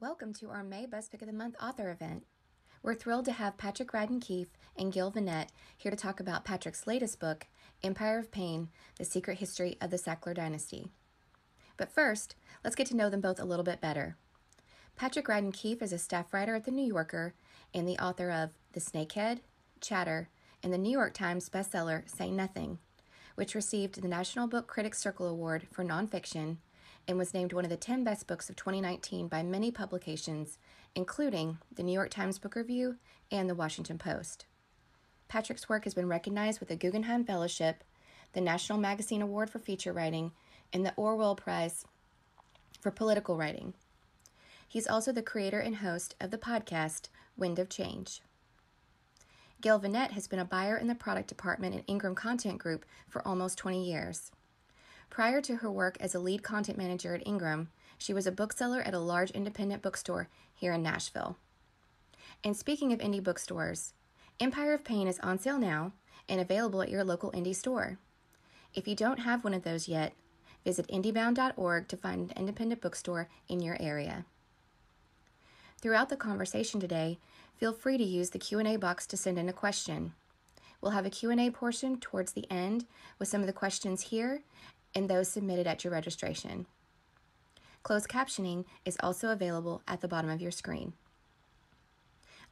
Welcome to our May Best Pick of the Month author event. We're thrilled to have Patrick Radden Keefe and Gil Vanette here to talk about Patrick's latest book, Empire of Pain, The Secret History of the Sackler Dynasty. But first, let's get to know them both a little bit better. Patrick Radden Keefe is a staff writer at The New Yorker and the author of The Snakehead, Chatter, and the New York Times bestseller Say Nothing, which received the National Book Critics Circle Award for nonfiction and was named one of the 10 best books of 2019 by many publications, including the New York Times Book Review and the Washington Post. Patrick's work has been recognized with the Guggenheim Fellowship, the National Magazine Award for Feature Writing, and the Orwell Prize for Political Writing. He's also the creator and host of the podcast Wind of Change. Gil Vanette has been a buyer in the product department at Ingram Content Group for almost 20 years. Prior to her work as a lead content manager at Ingram, she was a bookseller at a large independent bookstore here in Nashville. And speaking of indie bookstores, Empire of Pain is on sale now and available at your local indie store. If you don't have one of those yet, visit indiebound.org to find an independent bookstore in your area. Throughout the conversation today, feel free to use the Q&A box to send in a question. We'll have a Q&A portion towards the end with some of the questions here and those submitted at your registration. Closed captioning is also available at the bottom of your screen.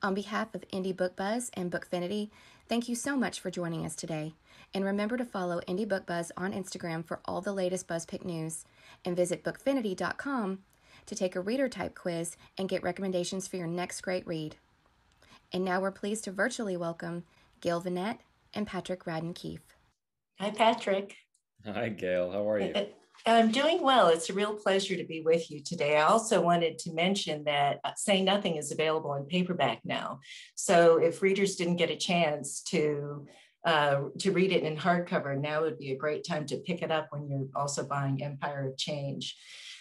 On behalf of Indie Book Buzz and Bookfinity, thank you so much for joining us today. And remember to follow Indie Book Buzz on Instagram for all the latest BuzzPick news, and visit bookfinity.com to take a reader type quiz and get recommendations for your next great read. And now we're pleased to virtually welcome Gil Vanette and Patrick Radden Keefe. Hi, Patrick. Hi, Gail. How are you? I'm doing well. It's a real pleasure to be with you today. I also wanted to mention that Say Nothing is available in paperback now. So if readers didn't get a chance to read it in hardcover, now would be a great time to pick it up when you're also buying Empire of Change.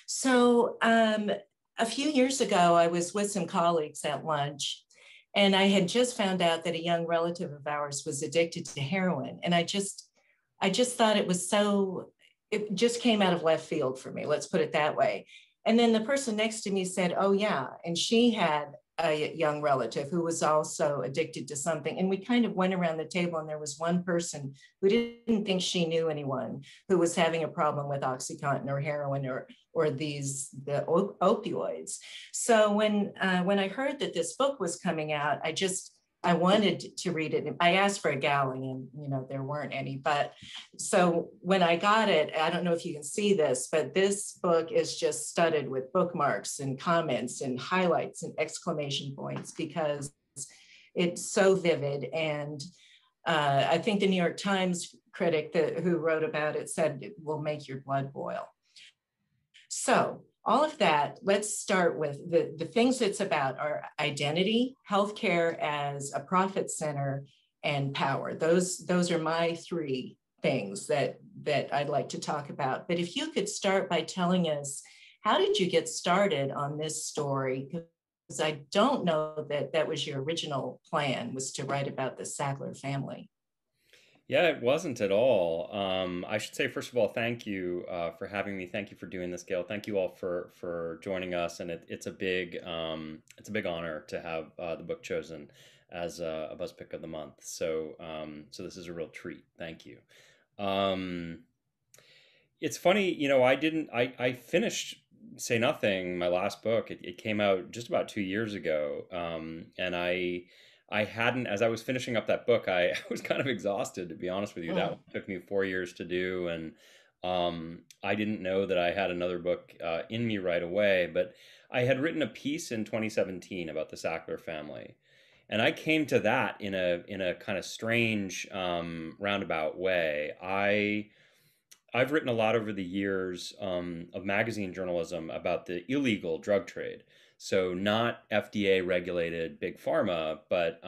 So a few years ago, I was with some colleagues at lunch, and I had just found out that a young relative of ours was addicted to heroin. And I just thought it just came out of left field for me, let's put it that way. And then the person next to me said, oh yeah, and she had a young relative who was also addicted to something. And we kind of went around the table, and there was one person who didn't think she knew anyone who was having a problem with OxyContin or heroin or the opioids. So when I heard that this book was coming out, I wanted to read it. I asked for a gallon, and there weren't any. But so when I got it, I don't know if you can see this, but this book is just studded with bookmarks and comments and highlights and exclamation points because it's so vivid. And I think the New York Times critic who wrote about it said it will make your blood boil. So all of that, let's start with the things it's about are identity, healthcare as a profit center, and power. Those are my three things that I'd like to talk about. But if you could start by telling us, how did you get started on this story? Because I don't know that was your original plan, was to write about the Sackler family. Yeah, it wasn't at all. I should say, first of all, thank you for having me. Thank you for doing this, Gail. Thank you all for joining us, and it's a big honor to have the book chosen as a Buzz Pick of the Month. So this is a real treat. Thank you. Um, it's funny, I finished Say Nothing, my last book. It came out just about 2 years ago, and I hadn't, as I was finishing up that book, I was kind of exhausted, to be honest with you. That one took me 4 years to do, and I didn't know that I had another book in me right away. But I had written a piece in 2017 about the Sackler family, and I came to that in a kind of strange roundabout way. I've written a lot over the years of magazine journalism about the illegal drug trade. So not FDA regulated big pharma, but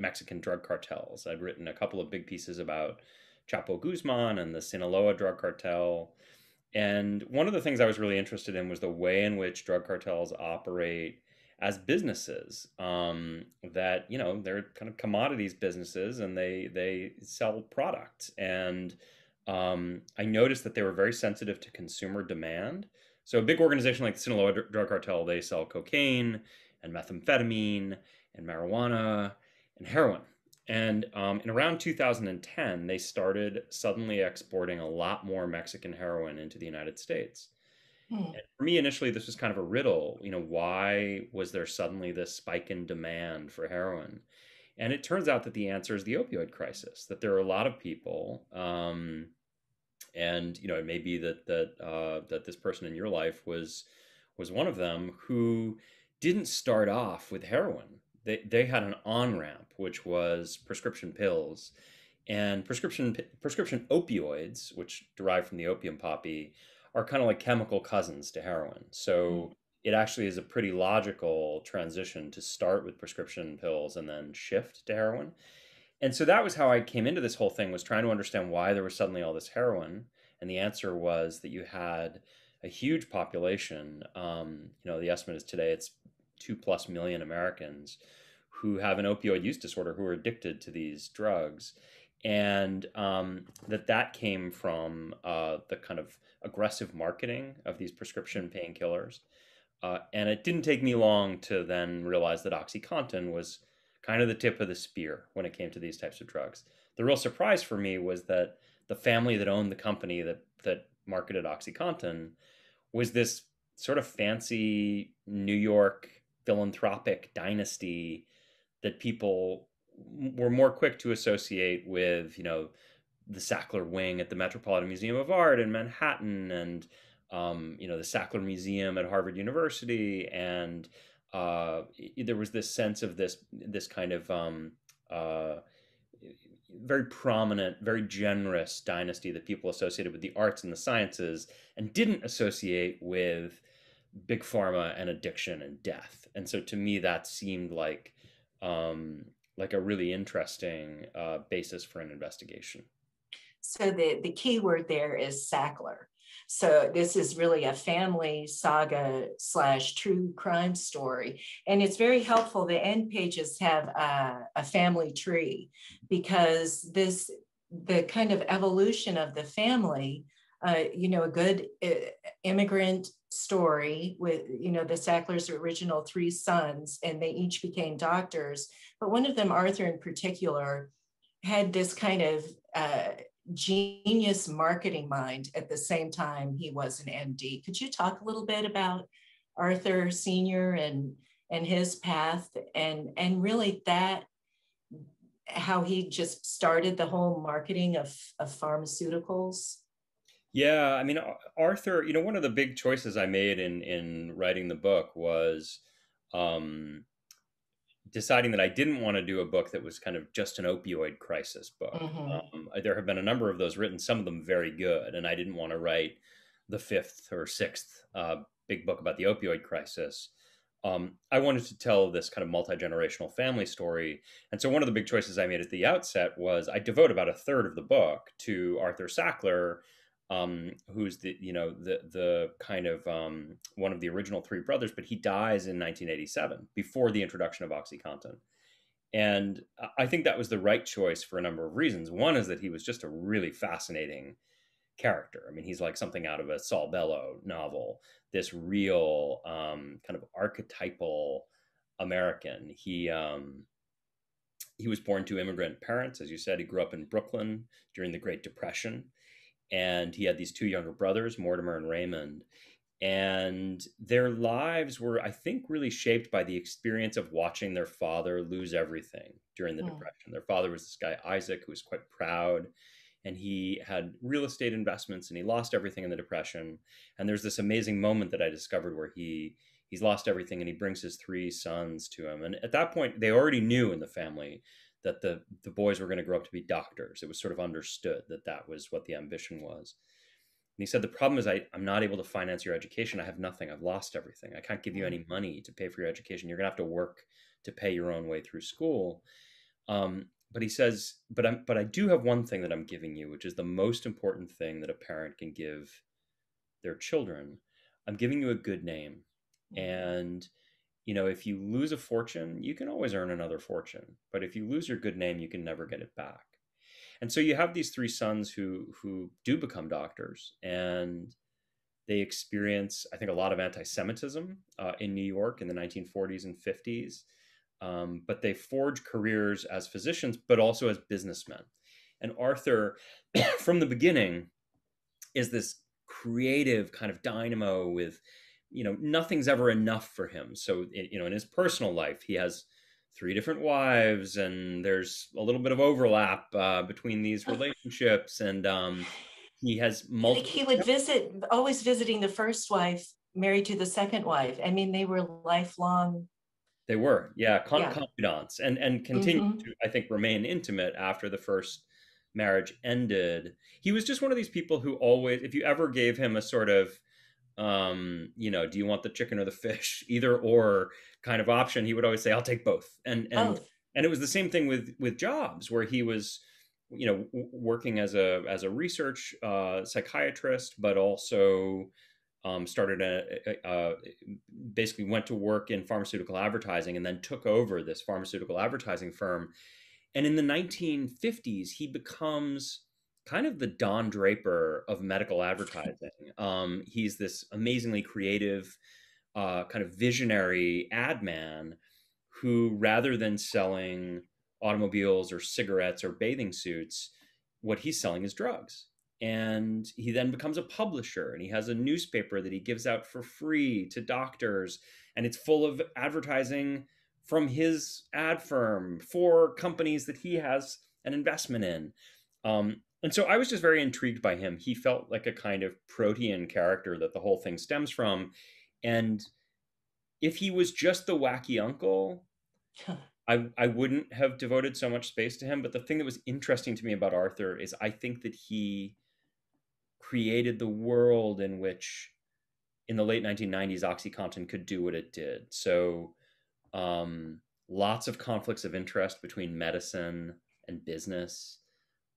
Mexican drug cartels. I'd written a couple of big pieces about Chapo Guzman and the Sinaloa drug cartel. And one of the things I was really interested in was the way in which drug cartels operate as businesses. That they're kind of commodities businesses, and they sell product. And I noticed that they were very sensitive to consumer demand. So a big organization like the Sinaloa drug cartel, they sell cocaine and methamphetamine and marijuana and heroin. And in around 2010, they started suddenly exporting a lot more Mexican heroin into the United States. Hmm. And for me, initially, this was kind of a riddle. Why was there suddenly this spike in demand for heroin? And it turns out that the answer is the opioid crisis, that there are a lot of people, and it may be that this person in your life was one of them who didn't start off with heroin. They had an on ramp, which was prescription pills, and prescription opioids, which derive from the opium poppy, are kind of like chemical cousins to heroin. So it actually is a pretty logical transition to start with prescription pills and then shift to heroin. And so that was how I came into this whole thing, was trying to understand why there was suddenly all this heroin. And the answer was that you had a huge population. The estimate is today it's 2+ million Americans who have an opioid use disorder, who are addicted to these drugs. And that came from the kind of aggressive marketing of these prescription painkillers. And it didn't take me long to then realize that OxyContin was kind of the tip of the spear when it came to these types of drugs. The real surprise for me was that the family that owned the company that marketed OxyContin was this sort of fancy New York philanthropic dynasty that people were more quick to associate with, the Sackler wing at the Metropolitan Museum of Art in Manhattan, and the Sackler Museum at Harvard University, and there was this sense of this kind of uh, very prominent, very generous dynasty that people associated with the arts and the sciences, and didn't associate with big pharma and addiction and death. And so to me, that seemed like a really interesting basis for an investigation. So the key word there is Sackler. So this is really a family saga / true crime story. And it's very helpful. The end pages have a family tree, because the kind of evolution of the family, a good immigrant story with, the Sacklers' original 3 sons, and they each became doctors. But one of them, Arthur in particular, had this kind of genius marketing mind at the same time he was an MD. Could you talk a little bit about Arthur Sr. and his path, and really that how he just started the whole marketing of pharmaceuticals? Yeah, I mean, Arthur, one of the big choices I made in writing the book was um, deciding that I didn't want to do a book that was kind of just an opioid crisis book. Mm-hmm. There have been a number of those written, some of them very good, and I didn't want to write the 5th or 6th big book about the opioid crisis. I wanted to tell this kind of multi-generational family story. And so one of the big choices I made at the outset was I devote about a third of the book to Arthur Sackler, who's the kind of one of the original 3 brothers, but he dies in 1987 before the introduction of OxyContin. And I think that was the right choice for a number of reasons. One is that he was just a really fascinating character. I mean, he's like something out of a Saul Bellow novel, this real kind of archetypal American. He was born to immigrant parents, as you said. He grew up in Brooklyn during the Great Depression, and he had these 2 younger brothers, Mortimer and Raymond. And their lives were, I think, really shaped by the experience of watching their father lose everything during the Depression. Their father was this guy, Isaac, who was quite proud, and he had real estate investments, and he lost everything in the Depression. And there's this amazing moment that I discovered where he's lost everything, and he brings his 3 sons to him. And at that point, they already knew in the family that the boys were going to grow up to be doctors. It was sort of understood that that was what the ambition was. And he said, the problem is I'm not able to finance your education. I have nothing. I've lost everything. I can't give you any money to pay for your education. You're going to have to work to pay your own way through school. But he says, but I do have one thing that I'm giving you, which is the most important thing that a parent can give their children. I'm giving you a good name. And if you lose a fortune, you can always earn another fortune. But if you lose your good name, you can never get it back. And so you have these 3 sons who do become doctors, and They experience, I think, a lot of anti-Semitism in New York in the 1940s and 50s. But they forge careers as physicians, but also as businessmen. And Arthur, from the beginning, is this creative kind of dynamo with, nothing's ever enough for him. So, in his personal life, he has three different wives, and there's a little bit of overlap between these relationships. And he has Like multiple. he would visit, always visiting the first wife, married to the second wife. I mean, they were lifelong. They were, yeah, Yeah. confidants, and continued to, I think, remain intimate after the first marriage ended. He was just one of these people who always, if you ever gave him a sort of, do you want the chicken or the fish, either or kind of option, he would always say, "I'll take both." Both. And it was the same thing with Jobs, where he was, working as a research psychiatrist, but also started basically went to work in pharmaceutical advertising and then took over this pharmaceutical advertising firm. And in the 1950s, he becomes kind of the Don Draper of medical advertising. He's this amazingly creative, kind of visionary ad man who, rather than selling automobiles or cigarettes or bathing suits, what he's selling is drugs. And he then becomes a publisher, and he has a newspaper that he gives out for free to doctors, and it's full of advertising from his ad firm for companies that he has an investment in. And so I was just very intrigued by him. He felt like a kind of protean character that the whole thing stems from. And if he was just the wacky uncle, I wouldn't have devoted so much space to him. But the thing that was interesting to me about Arthur is I think that he created the world in which, in the late 1990s, OxyContin could do what it did. So lots of conflicts of interest between medicine and business,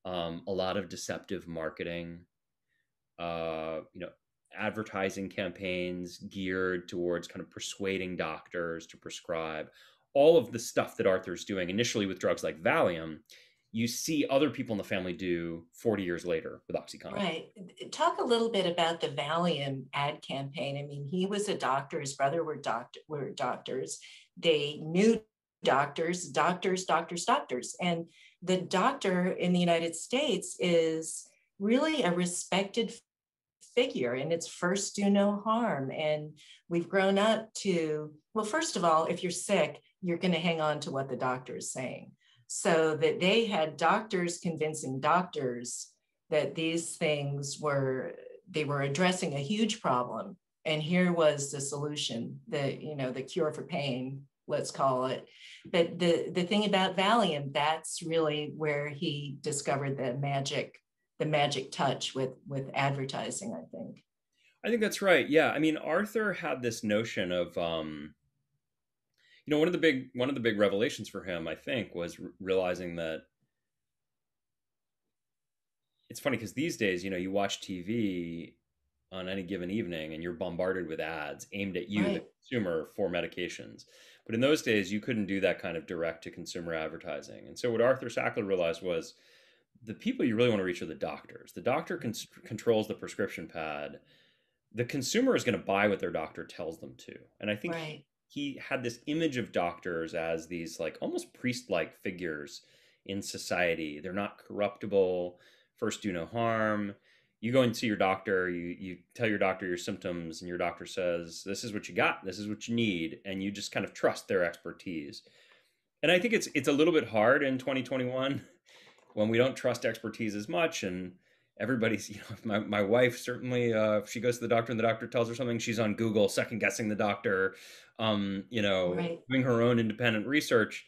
a lot of deceptive marketing, advertising campaigns geared towards kind of persuading doctors to prescribe. All of the stuff that Arthur's doing initially with drugs like Valium, you see other people in the family do 40 years later with OxyContin. Right. Talk a little bit about the Valium ad campaign. I mean, he was a doctor. His brother were doctors. They knew doctors. And the doctor in the United States is really a respected figure, and it's first do no harm. And we've grown up to, well, first of all, if you're sick, you're going to hang on to what the doctor is saying. So that they had doctors convincing doctors that these things they were addressing a huge problem. And here was the solution, the cure for pain, let's call it. But the thing about Valium, that's really where he discovered the magic touch with advertising, I think. I think that's right. Yeah. I mean, Arthur had this notion of, one of the big revelations for him, I think, was realizing that it's funny because these days, you watch TV on any given evening and you're bombarded with ads aimed at you, the consumer, for medications. But in those days, you couldn't do that kind of direct to consumer advertising. And so what Arthur Sackler realized was the people you really want to reach are the doctors. The doctor controls the prescription pad. The consumer is going to buy what their doctor tells them to. And I think he had this image of doctors as these like almost priest-like figures in society. They're not corruptible, first do no harm. You go and see your doctor, you tell your doctor your symptoms, and your doctor says, this is what you got, this is what you need, and you just kind of trust their expertise. And I think it's a little bit hard in 2021 when we don't trust expertise as much, and everybody's, my wife certainly, if she goes to the doctor and the doctor tells her something, she's on Google second guessing the doctor, doing her own independent research.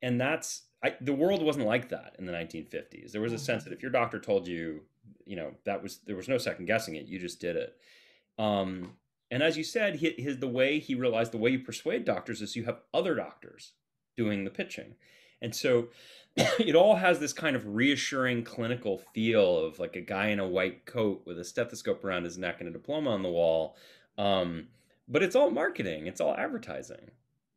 And the world wasn't like that in the 1950s. There was a sense that if your doctor told you, there was no second guessing it, you just did it. And as you said, the way he realized the way you persuade doctors is you have other doctors doing the pitching. And so it all has this kind of reassuring clinical feel of like a guy in a white coat with a stethoscope around his neck and a diploma on the wall. But it's all marketing. It's all advertising.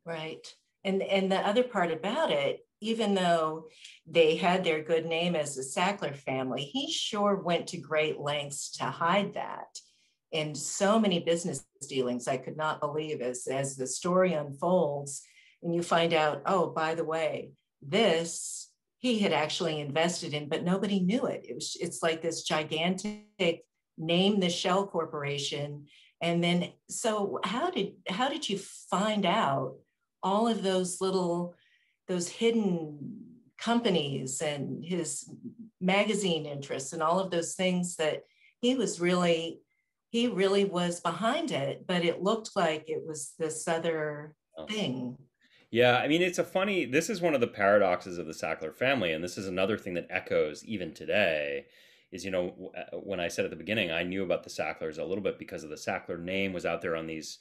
Right. And the other part about it, even though they had their good name as the Sackler family, he sure went to great lengths to hide that. in so many business dealings. I could not believe as the story unfolds and you find out, oh, by the way, this he had actually invested in, but nobody knew it. It's like this gigantic name the shell corporation. And then, so how did you find out all of those hidden companies and his magazine interests and all of those things that he really was behind it, but it looked like it was this other thing. Yeah, I mean, this is one of the paradoxes of the Sackler family, and this is another thing that echoes even today, is, when I said at the beginning, I knew about the Sacklers a little bit because of the Sackler name was out there on these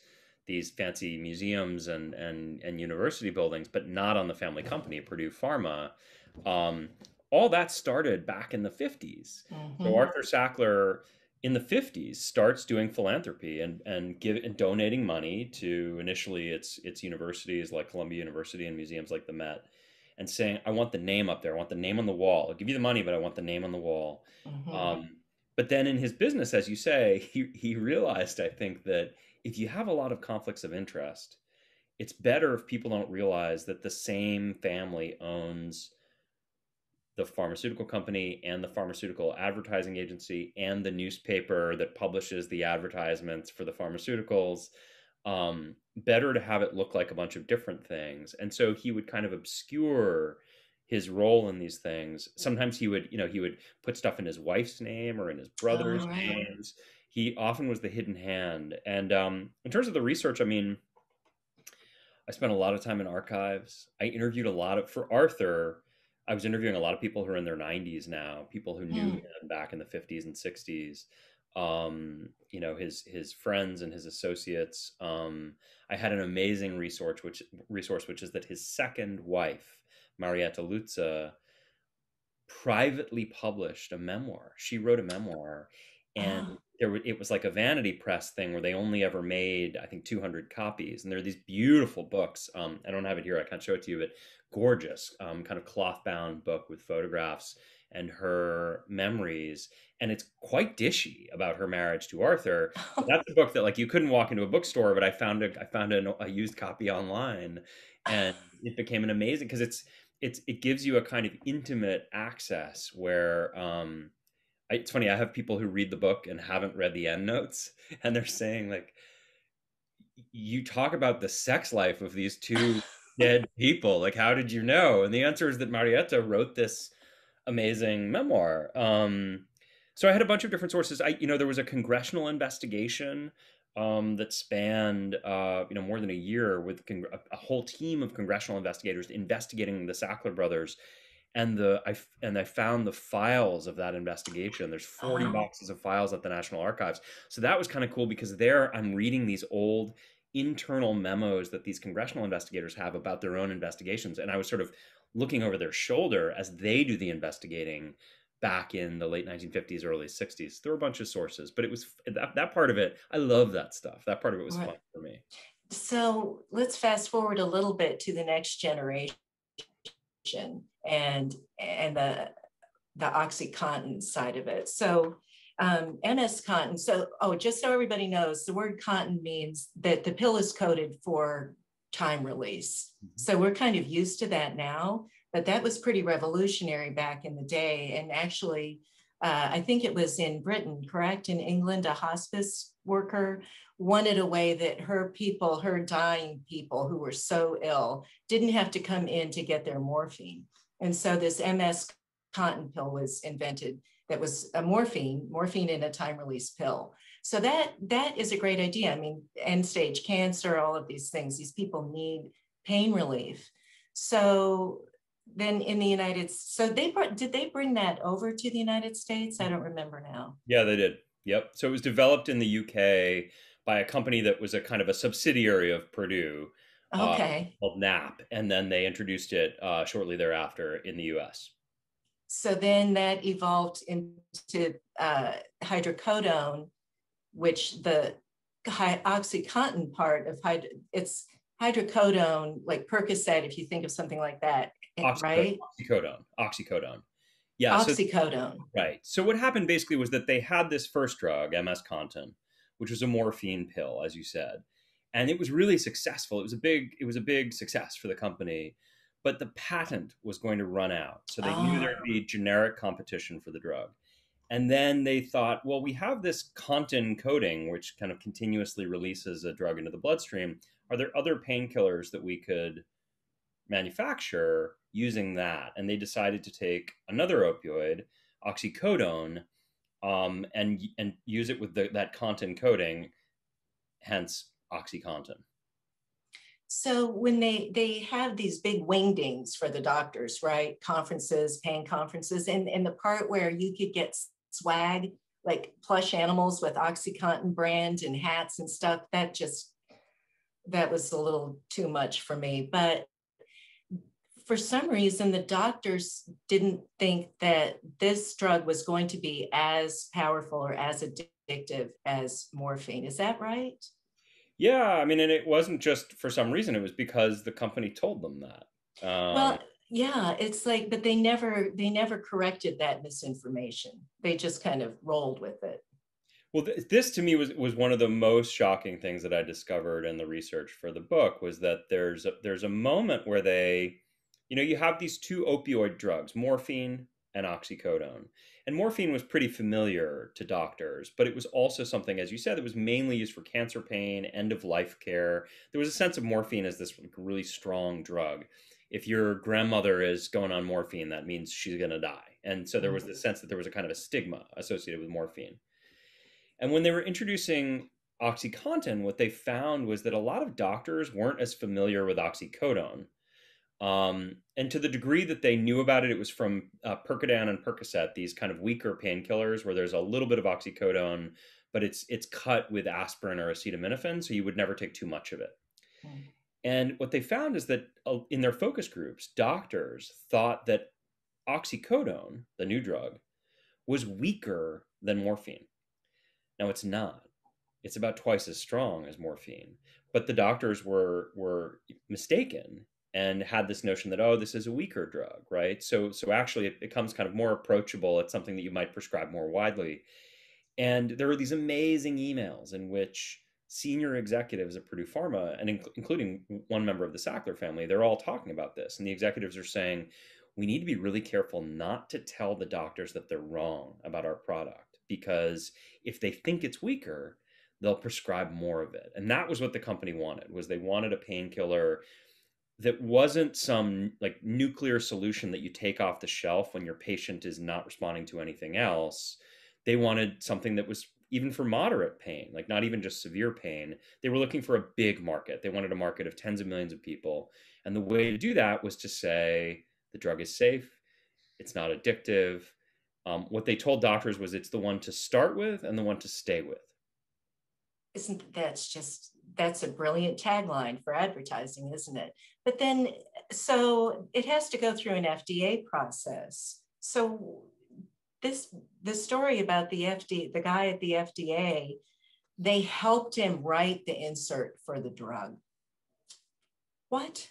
fancy museums and university buildings, but not on the family company, Purdue Pharma. All that started back in the 50s. So Arthur Sackler in the 50s starts doing philanthropy and donating money to initially its universities like Columbia University and museums like the Met, and saying, I want the name up there. I want the name on the wall. I'll give you the money, but I want the name on the wall. But then in his business, as you say, he realized, I think, that if you have a lot of conflicts of interest, it's better if people don't realize that the same family owns the pharmaceutical company and the pharmaceutical advertising agency and the newspaper that publishes the advertisements for the pharmaceuticals. Better to have it look like a bunch of different things. And so he would kind of obscure his role in these things. Sometimes he would put stuff in his wife's name or in his brother's names. He often was the hidden hand. And in terms of the research, I mean, I spent a lot of time in archives. I interviewed for Arthur, I was interviewing a lot of people who are in their 90s now, people who knew him back in the 50s and 60s. His friends and his associates. I had an amazing resource, which is that his second wife, Marietta Lutza, privately published a memoir. She wrote a memoir, and it was like a vanity press thing where they only ever made, I think, 200 copies. And there are these beautiful books. I don't have it here. I can't show it to you, but gorgeous, kind of cloth bound book with photographs and her memories. And it's quite dishy about her marriage to Arthur. But that's a book that, like, you couldn't walk into a bookstore, but I found a used copy online, and it became an amazing, because it gives you a kind of intimate access where, it's funny, I have people who read the book and haven't read the endnotes, and they're saying, like, you talk about the sex life of these two dead people. Like, how did you know? And the answer is that Marietta wrote this amazing memoir. So I had a bunch of different sources. There was a congressional investigation that spanned, more than a year, with a whole team of congressional investigators investigating the Sackler brothers. And I found the files of that investigation. There's 40 boxes of files at the National Archives. So that was kind of cool, because there I'm reading these old internal memos that these congressional investigators have about their own investigations. And I was sort of looking over their shoulder as they do the investigating back in the late 1950s, early 60s. There were a bunch of sources, but it was that part of it. I love that stuff. That part of it was fun for me. So let's fast forward a little bit to the next generation and the OxyContin side of it. So MS Contin. So, just so everybody knows, the word Contin means that the pill is coded for time release. So we're kind of used to that now, but that was pretty revolutionary back in the day. And actually, I think it was in Britain, correct? In England, a hospice worker wanted a way that her dying people who were so ill, didn't have to come in to get their morphine. And so this MS Contin pill was invented that was a morphine in a time release pill. So that is a great idea. I mean, end stage cancer, all of these things, these people need pain relief. So then in the did they bring that over to the United States? I don't remember now. Yeah, they did. Yep. So it was developed in the UK by a company that was a kind of a subsidiary of Purdue, called NAP, and then they introduced it shortly thereafter in the US. So then that evolved into hydrocodone, which the OxyContin part of it's hydrocodone, like Percocet, if you think of something like that, right? Oxycodone. Yeah. Oxycodone. Right. So what happened basically was that they had this first drug, MS Contin, which was a morphine pill, as you said. And it was really successful. It was a big success for the company, but the patent was going to run out. So they knew there'd Oh, be generic competition for the drug. And then they thought, well, we have this Contin coating, which kind of continuously releases a drug into the bloodstream. Are there other painkillers that we could manufacture using that? And they decided to take another opioid, oxycodone, and use it with that Contin coating, hence OxyContin. so when they have these big wingdings for the doctors, right? Conferences, pain conferences, and the part where you could get swag, like plush animals with OxyContin brand and hats and stuff, that was a little too much for me. But for some reason, the doctors didn't think that this drug was going to be as powerful or as addictive as morphine. Is that right? Yeah, I mean, and it wasn't just for some reason, it was because the company told them that. Well, yeah, it's like, but they never corrected that misinformation. They just kind of rolled with it. Well, this to me was one of the most shocking things that I discovered in the research for the book was that there's a moment where they, you have these two opioid drugs, morphine and oxycodone. And morphine was pretty familiar to doctors, but it was also something, as you said, that was mainly used for cancer pain, end of life care. There was a sense of morphine as this really strong drug. If your grandmother is going on morphine, that means she's going to die. And so there was this sense that there was a kind of a stigma associated with morphine. And when they were introducing OxyContin, what they found was that a lot of doctors weren't as familiar with oxycodone. And to the degree that they knew about it, it was from Percodan and Percocet, these kind of weaker painkillers where there's a little bit of oxycodone, but it's cut with aspirin or acetaminophen, so you would never take too much of it. Mm. And what they found is that in their focus groups, doctors thought that oxycodone, the new drug, was weaker than morphine. Now it's not. It's about twice as strong as morphine. But the doctors were mistaken and had this notion that, oh, this is a weaker drug, right? So actually it becomes kind of more approachable. It's something that you might prescribe more widely. And there were these amazing emails in which senior executives at Purdue Pharma, and including one member of the Sackler family, they're all talking about this. And the executives are saying, we need to be really careful not to tell the doctors that they're wrong about our product, because if they think it's weaker, they'll prescribe more of it. And that was what the company wanted, was they wanted a painkiller that wasn't some like nuclear solution that you take off the shelf when your patient is not responding to anything else. They wanted something that was even for moderate pain, like not even just severe pain. They were looking for a big market. They wanted a market of tens of millions of people. And the way to do that was to say the drug is safe, it's not addictive. What they told doctors was it's the one to start with and the one to stay with. That's a brilliant tagline for advertising, isn't it? But then, so it has to go through an FDA process. So the story about the guy at the FDA, they helped him write the insert for the drug. What?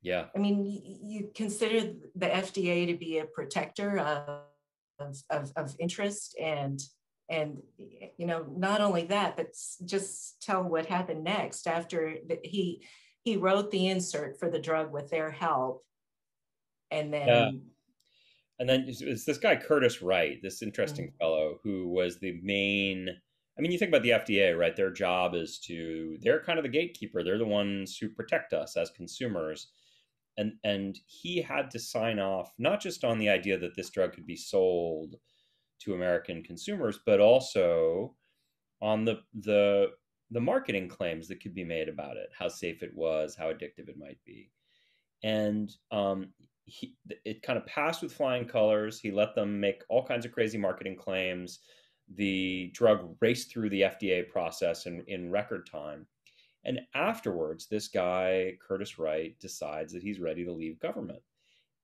Yeah. I mean, you consider the FDA to be a protector of interest and not only that, but just tell what happened next after he wrote the insert for the drug with their help. And then it's this guy, Curtis Wright, this interesting fellow who was the main, I mean, you think about the FDA, right? Their job is they're kind of the gatekeeper. They're the ones who protect us as consumers. And he had to sign off, not just on the idea that this drug could be sold to American consumers, but also on the marketing claims that could be made about it, how safe it was, how addictive it might be. And it kind of passed with flying colors. He let them make all kinds of crazy marketing claims. The drug raced through the FDA process in record time. And afterwards, this guy, Curtis Wright, decides that he's ready to leave government.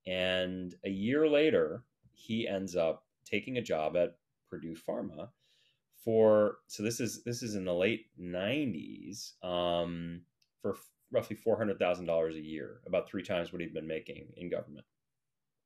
And a year later, he ends up taking a job at Purdue Pharma so this is in the late 90s, for roughly $400,000 a year, about 3 times what he'd been making in government.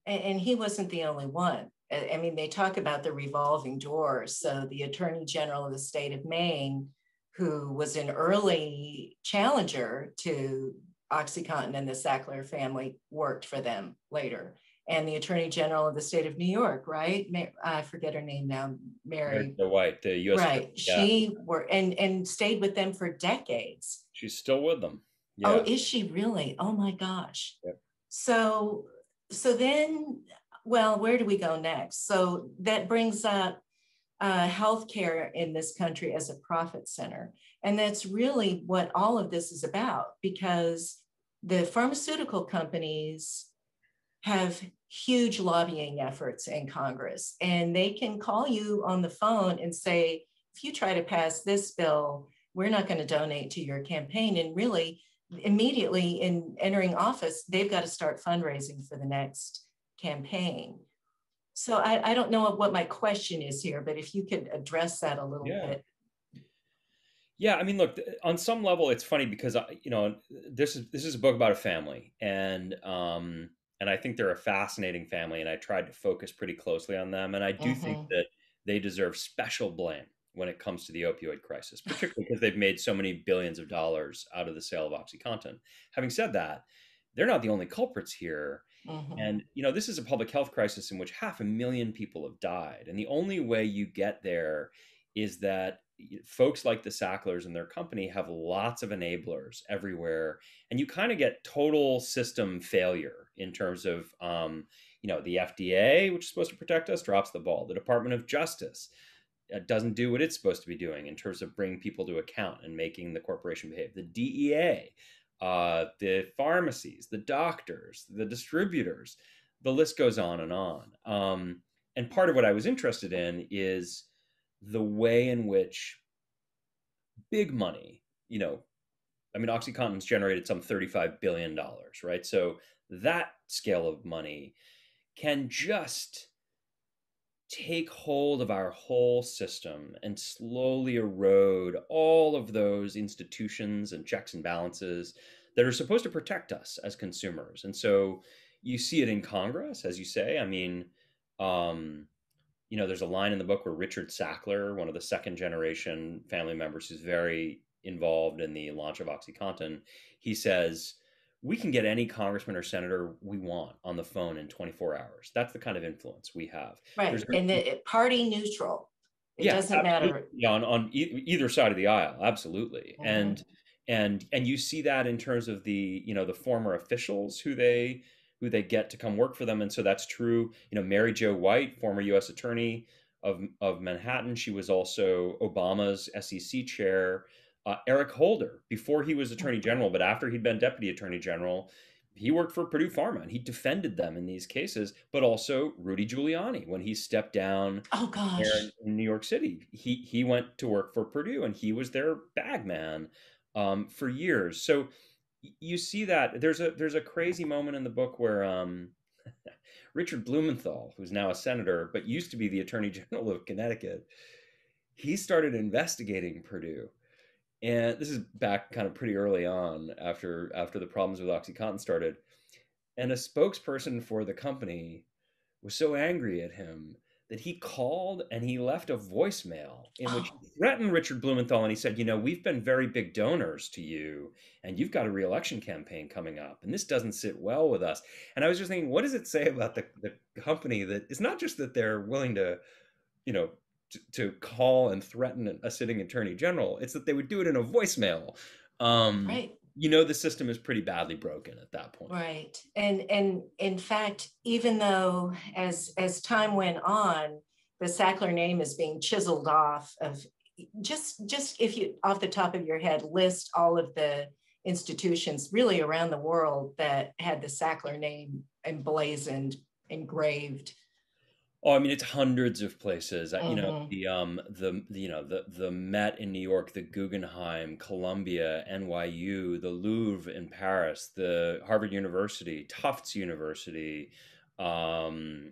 And he wasn't the only one. I mean, they talk about the revolving doors. So the Attorney General of the state of Maine who was an early challenger to OxyContin, and the Sackler family worked for them later. And the Attorney General of the state of New York, right? I forget her name now, Mary. The White, the U.S. Right. Yeah. She worked and stayed with them for decades. She's still with them. Yeah. Oh, is she really? Oh my gosh. Yep. So then, well, where do we go next? So that brings up healthcare in this country as a profit center. And that's really what all of this is about, because the pharmaceutical companies have huge lobbying efforts in Congress, and they can call you on the phone and say, if you try to pass this bill, we're not going to donate to your campaign. And really, immediately in entering office, they've got to start fundraising for the next campaign. So I don't know what my question is here, but if you could address that a little bit. Yeah, I mean, look, on some level, it's funny because this is a book about a family, and I think they're a fascinating family, and I tried to focus pretty closely on them, and I do think that they deserve special blame when it comes to the opioid crisis, particularly because they've made so many billions of dollars out of the sale of OxyContin. Having said that, they're not the only culprits here. And, this is a public health crisis in which 500,000 people have died. And the only way you get there is that folks like the Sacklers and their company have lots of enablers everywhere. And you kind of get total system failure in terms of, the FDA, which is supposed to protect us, drops the ball. The Department of Justice doesn't do what it's supposed to be doing in terms of bringing people to account and making the corporation behave. The DEA, the pharmacies, the doctors, the distributors, the list goes on and on. And part of what I was interested in is the way in which big money, OxyContin's generated some $35 billion, right? So that scale of money can just take hold of our whole system and slowly erode all of those institutions and checks and balances that are supposed to protect us as consumers. And so you see it in Congress, as you say. I mean, there's a line in the book where Richard Sackler, one of the second generation family members who's very involved in the launch of OxyContin, he says, we can get any congressman or senator we want on the phone in 24 hours. That's the kind of influence we have. Right. And party neutral. It doesn't matter. Yeah, on either side of the aisle. Absolutely. And you see that in terms of the former officials who they get to come work for them. And so that's true. Mary Jo White, former U.S. attorney of Manhattan. She was also Obama's SEC chair. Eric Holder, before he was attorney general, but after he'd been deputy attorney general, he worked for Purdue Pharma and he defended them in these cases, but also Rudy Giuliani, when he stepped down there in New York City, he went to work for Purdue and he was their bag man for years. So you see that there's a crazy moment in the book where Richard Blumenthal, who's now a senator, but used to be the attorney general of Connecticut, he started investigating Purdue. And this is back kind of pretty early on after the problems with OxyContin started. And a spokesperson for the company was so angry at him that he called and he left a voicemail in which he threatened Richard Blumenthal. And he said, we've been very big donors to you and you've got a re-election campaign coming up. And this doesn't sit well with us. And I was just thinking, what does it say about the company that it's not just that they're willing to, to call and threaten a sitting attorney general, it's that they would do it in a voicemail. Right. The system is pretty badly broken at that point. Right. And in fact, even though as time went on, the Sackler name is being chiseled off of just if you off the top of your head list all of the institutions really around the world that had the Sackler name emblazoned, engraved. Oh, I mean, it's hundreds of places. The Met in New York, the Guggenheim, Columbia, NYU, the Louvre in Paris, the Harvard University, Tufts University, the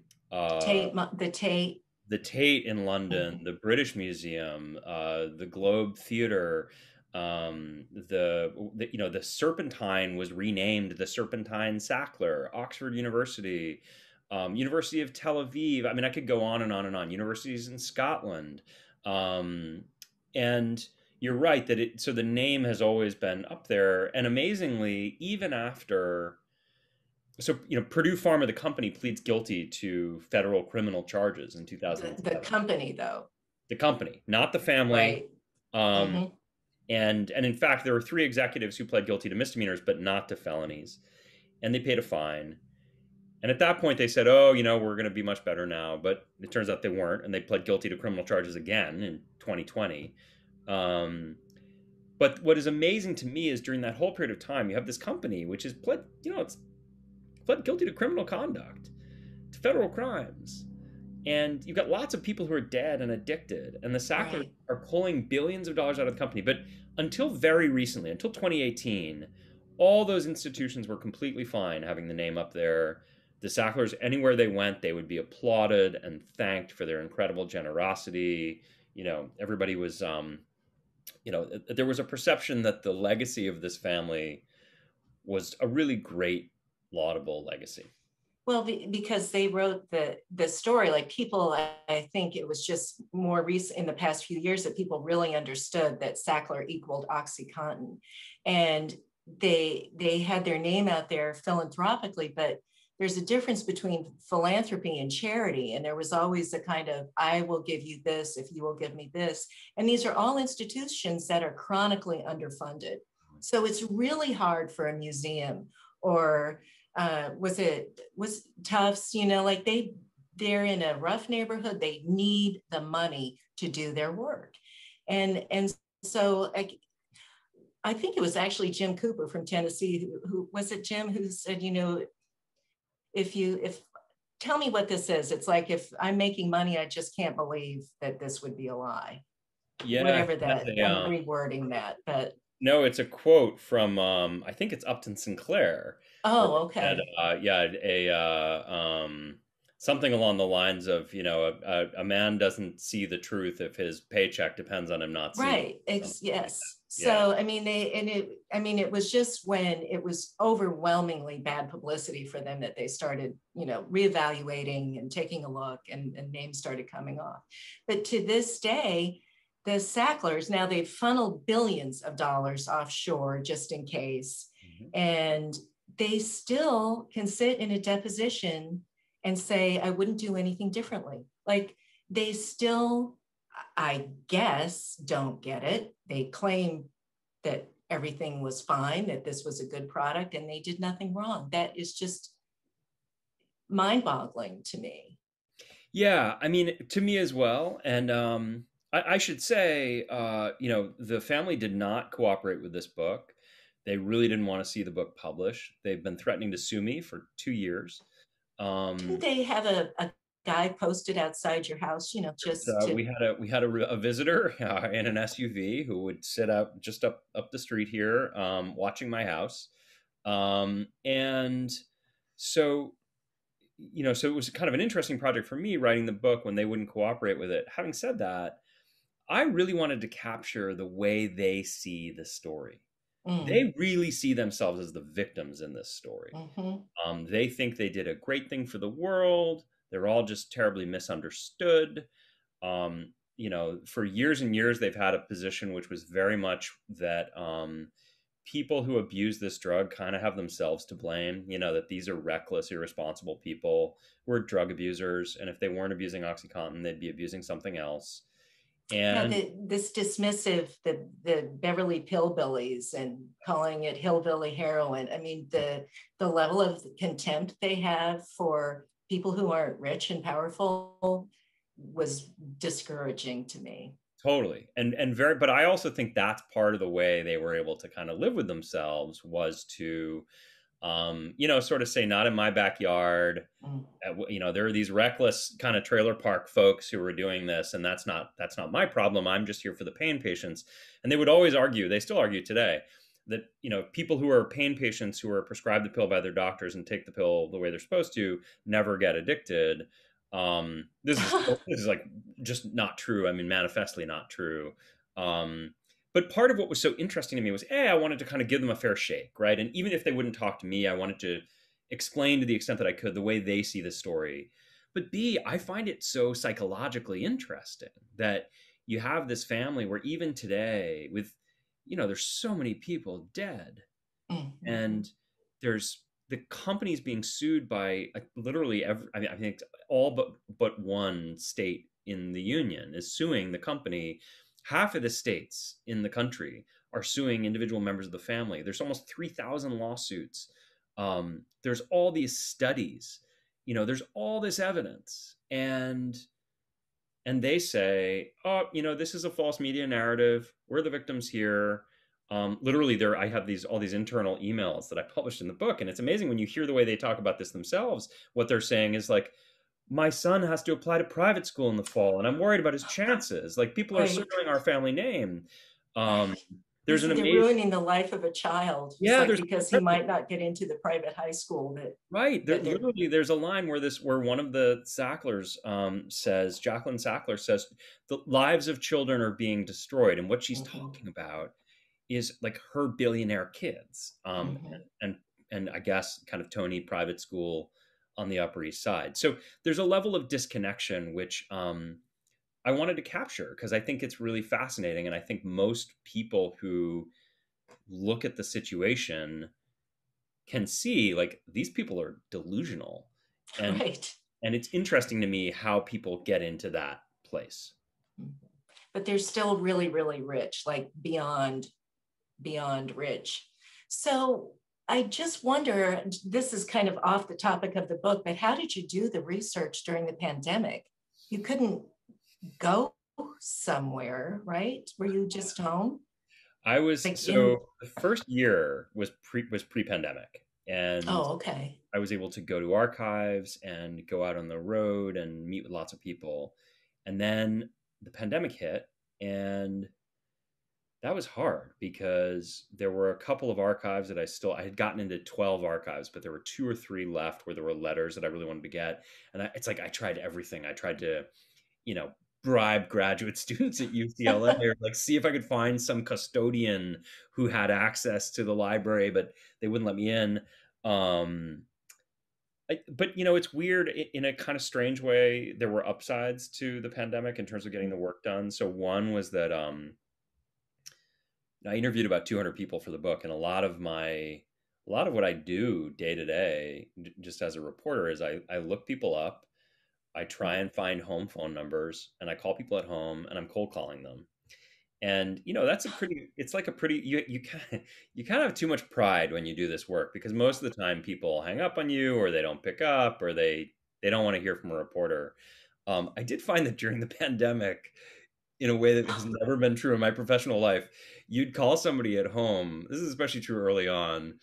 Tate in London, the British Museum, the Globe Theatre. The Serpentine was renamed the Serpentine Sackler. Oxford University. University of Tel Aviv. I mean, I could go on and on and on. Universities in Scotland. And, you're right that so the name has always been up there. And amazingly, even after, so, Purdue Pharma, the company, pleads guilty to federal criminal charges in The 2007. company, though, The company, not the family. right? Um, Mm-hmm. and in fact, there were 3 executives who pled guilty to misdemeanors, but not to felonies. And they paid a fine. And at that point, they said, oh, we're going to be much better now. But it turns out they weren't. And they pled guilty to criminal charges again in 2020. Um, but what is amazing to me is during that whole period of time, you have this company which is pled, it's pled guilty to criminal conduct, to federal crimes. And you've got lots of people who are dead and addicted. And the Sacklers Right. are pulling billions of dollars out of the company. But until very recently, until 2018, all those institutions were completely fine having the name up there. The Sacklers, anywhere they went, they would be applauded and thanked for their incredible generosity. Everybody was, there was a perception that the legacy of this family was a really great, laudable legacy. Well, because they wrote the story, like people, I think it was just more recent in the past few years that people really understood that Sackler equaled OxyContin, and they had their name out there philanthropically, but there's a difference between philanthropy and charity, and there was always a kind of, I will give you this if you will give me this, and these are all institutions that are chronically underfunded. So it's really hard for a museum or was Tufts, like they're in a rough neighborhood. They need the money to do their work. And so I think it was actually Jim Cooper from Tennessee, who was it, Jim, who said, if tell me what this is, it's like, if I'm making money, I just can't believe that this would be a lie. Yeah, Whatever that, I'm rewording that, but. No, it's a quote from, I think it's Upton Sinclair. Oh, okay. Something along the lines of, a man doesn't see the truth if his paycheck depends on him not seeing Right. it. Yes. Yeah. So, it was just when it was overwhelmingly bad publicity for them that they started, reevaluating and taking a look, and names started coming off. But to this day, the Sacklers, now they've funneled billions of dollars offshore just in case. Mm-hmm. And they still can sit in a deposition and say, I wouldn't do anything differently. Like, they still, I guess, don't get it. They claim that everything was fine, that this was a good product, and they did nothing wrong. That is just mind-boggling to me. Yeah, I mean, to me as well. And I should say, the family did not cooperate with this book. They really didn't want to see the book published. They've been threatening to sue me for 2 years. Didn't they have a guy posted outside your house, just to... we had a visitor in an SUV who would sit up just up the street here, watching my house. And so, so it was kind of an interesting project for me writing the book when they wouldn't cooperate with it. Having said that, I really wanted to capture the way they see the story. They really see themselves as the victims in this story. Mm-hmm. They think they did a great thing for the world. They're all just terribly misunderstood. For years and years, they've had a position which was very much that people who abuse this drug kind of have themselves to blame, that these are reckless, irresponsible people who are drug abusers. And if they weren't abusing OxyContin, they'd be abusing something else. And this dismissive, the Beverly Pillbillies and calling it hillbilly heroin. I mean, the level of contempt they have for people who aren't rich and powerful was discouraging to me. Totally. But I also think that's part of the way they were able to kind of live with themselves, was to, sort of say, not in my backyard. There are these reckless kind of trailer park folks who are doing this, and that's not my problem. I'm just here for the pain patients. And they would always argue, they still argue today, that, people who are pain patients who are prescribed the pill by their doctors and take the pill the way they're supposed to never get addicted. This is like just not true. I mean, manifestly not true. But part of what was so interesting to me was, I wanted to kind of give them a fair shake, right? And even if they wouldn't talk to me, I wanted to explain to the extent that I could the way they see the story. But B, I find it so psychologically interesting that you have this family where even today with, there's so many people dead, Mm-hmm. and there's the companies being sued by literally every, I mean, I think all but one state in the union is suing the company. Half of the states in the country are suing individual members of the family. There's almost 3,000 lawsuits. There's all these studies, there's all this evidence, and they say, oh, this is a false media narrative. We're the victims here. Literally, I have all these internal emails that I published in the book, and it's amazing when you hear the way they talk about this themselves. What they're saying is like, my son has to apply to private school in the fall, and I'm worried about his chances. Like, people are Right. circling our family name. They There's an see they're amazing, ruining the life of a child. It's yeah, like there's because he might not get into the private high school that right. that they're Literally, there's a line where one of the Sacklers says, Jacqueline Sackler says, the lives of children are being destroyed, and what she's Mhm, talking about is like her billionaire kids, mhm. and I guess kind of Tony private school on the Upper East Side. So there's a level of disconnection which I wanted to capture because I think it's really fascinating, and I think most people who look at the situation can see like these people are delusional, and Right. it's interesting to me how people get into that place. Mhm. But they're still really, really rich, like beyond rich. So I just wonder, this is kind of off the topic of the book, but how did you do the research during the pandemic? You couldn't go somewhere, right? Were you just home? I was Like in, so the first year was pre-pandemic, and oh, okay. I was able to go to archives and go out on the road and meet with lots of people. And then the pandemic hit, and that was hard because there were a couple of archives that I had gotten into 12 archives, but there were two or three left where there were letters that I really wanted to get. And it's like I tried everything. I tried to, you know, bribe graduate students at UCLA or like see if I could find some custodian who had access to the library, but they wouldn't let me in. Um, but it's weird in a kind of strange way. There were upsides to the pandemic in terms of getting the work done. So one was that I interviewed about 200 people for the book, and a lot of what I do day to day, just as a reporter, is I look people up, I try and find home phone numbers, and I call people at home, and I'm cold calling them. And that's it's like a pretty you kind of have too much pride when you do this work, because most of the time people hang up on you, or they don't pick up, or they don't want to hear from a reporter. I did find that during the pandemic, in a way that has never been true in my professional life, you'd call somebody at home. This is especially true early on.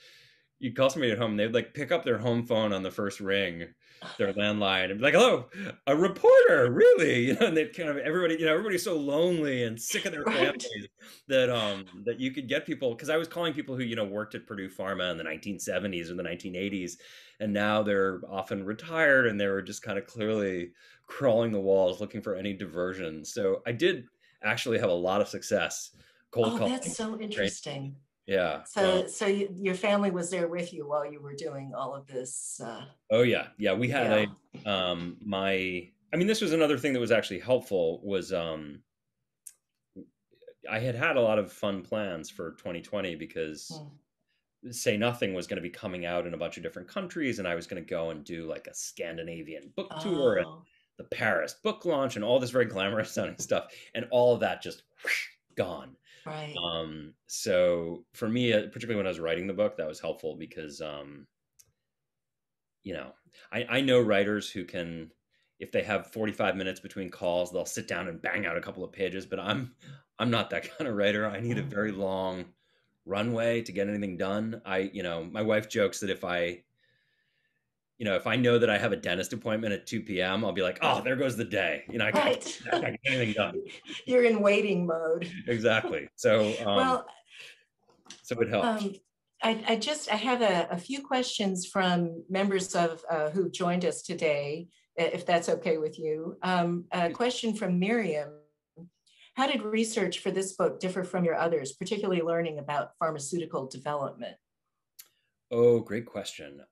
You'd call somebody at home, and they'd like pick up their home phone on the first ring, their landline, and be like, "Hello, a reporter, really?" And they'd kind of everybody's so lonely and sick of their Right. families that you could get people, because I was calling people who worked at Purdue Pharma in the 1970s or the 1980s, and now they're often retired, and they were just kind of clearly crawling the walls looking for any diversion. So I did actually have a lot of success cold Oh, that's calling. so interesting. Yeah. So your family was there with you while you were doing all of this. Oh yeah, yeah. We had Yeah. I mean, this was another thing that was actually helpful was I had a lot of fun plans for 2020 because Mm. Say Nothing was going to be coming out in a bunch of different countries, and I was going to go and do like a Scandinavian book tour and Oh, the Paris book launch and all this very glamorous sounding stuff, and all of that just whoosh, gone. right. So for me, particularly when I was writing the book, that was helpful because you know, I know writers who can, if they have 45 minutes between calls, they'll sit down and bang out a couple of pages, but I'm not that kind of writer. I need a very Mhm. long runway to get anything done. My wife jokes that if I know that I have a dentist appointment at 2 p.m., I'll be like, oh, there goes the day. Right. I can't get anything done. You're in waiting mode. Exactly. So, Well, so it helps. um, I have a few questions from members of who joined us today, if that's okay with you. A question from Miriam. How did research for this book differ from your others, particularly learning about pharmaceutical development? Oh, great question.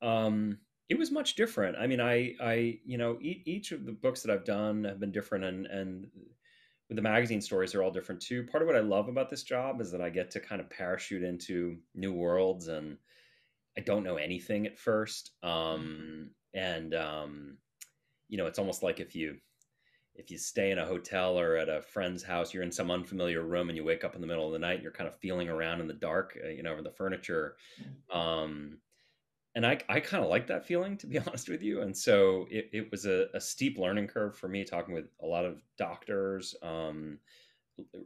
It was much different. I mean, each of the books that I've done have been different, and with the magazine stories, they're all different too. Part of what I love about this job is that I get to kind of parachute into new worlds, and I don't know anything at first. And it's almost like if you stay in a hotel or at a friend's house, you're in some unfamiliar room and you wake up in the middle of the night and you're kind of feeling around in the dark, over the furniture. Um, and I kind of like that feeling, to be honest with you. And so it was a steep learning curve for me, talking with a lot of doctors,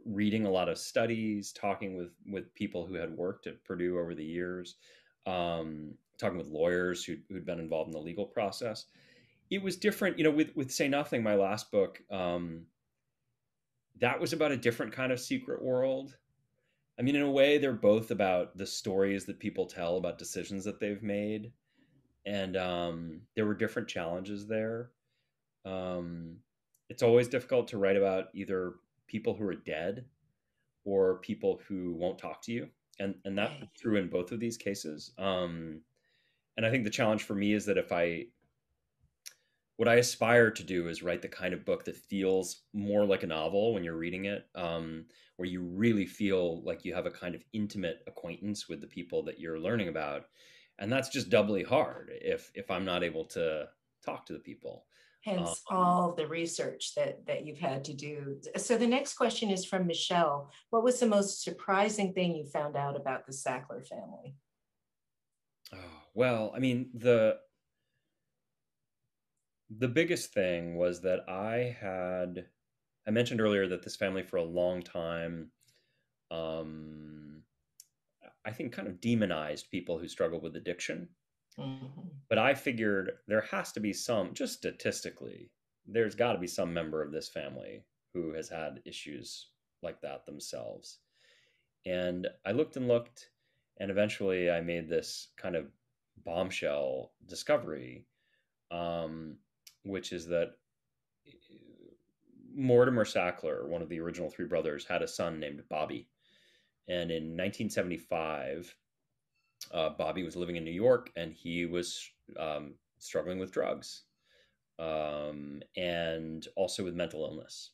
reading a lot of studies, talking with people who had worked at Purdue over the years, talking with lawyers who'd been involved in the legal process. It was different, with Say Nothing, my last book. That was about a different kind of secret world. I mean, in a way, they're both about the stories that people tell about decisions that they've made, and there were different challenges there. Um, it's always difficult to write about either people who are dead or people who won't talk to you, and that's Right. true in both of these cases. And I think the challenge for me is that what I aspire to do is write the kind of book that feels more like a novel when you're reading it, where you really feel like you have a kind of intimate acquaintance with the people that you're learning about, and that's just doubly hard if I'm not able to talk to the people. Hence Um, all the research that you've had to do. So the next question is from Michelle. What was the most surprising thing you found out about the Sackler family? well, I mean, the biggest thing was that I mentioned earlier that this family for a long time, um, I think, kind of demonized people who struggle with addiction. Mhm. But I figured there has to be some, just statistically, there's got to be some member of this family who has had issues like that themselves. And I looked, and eventually I made this kind of bombshell discovery, um, which is that Mortimer Sackler, one of the original three brothers, had a son named Bobby. And in 1975, Bobby was living in New York, and he was struggling with drugs, and also with mental illness.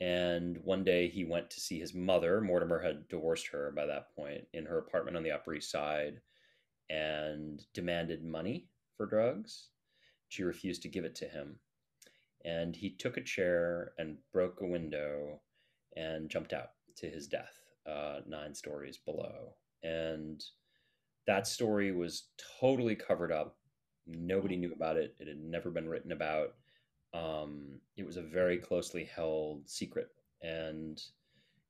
And one day he went to see his mother. Mortimer had divorced her by that point, in her apartment on the Upper East Side, and demanded money for drugs. She refused to give it to him. And he took a chair and broke a window and jumped out to his death, 9 stories below. And that story was totally covered up. Nobody knew about it. It had never been written about. It was a very closely held secret. And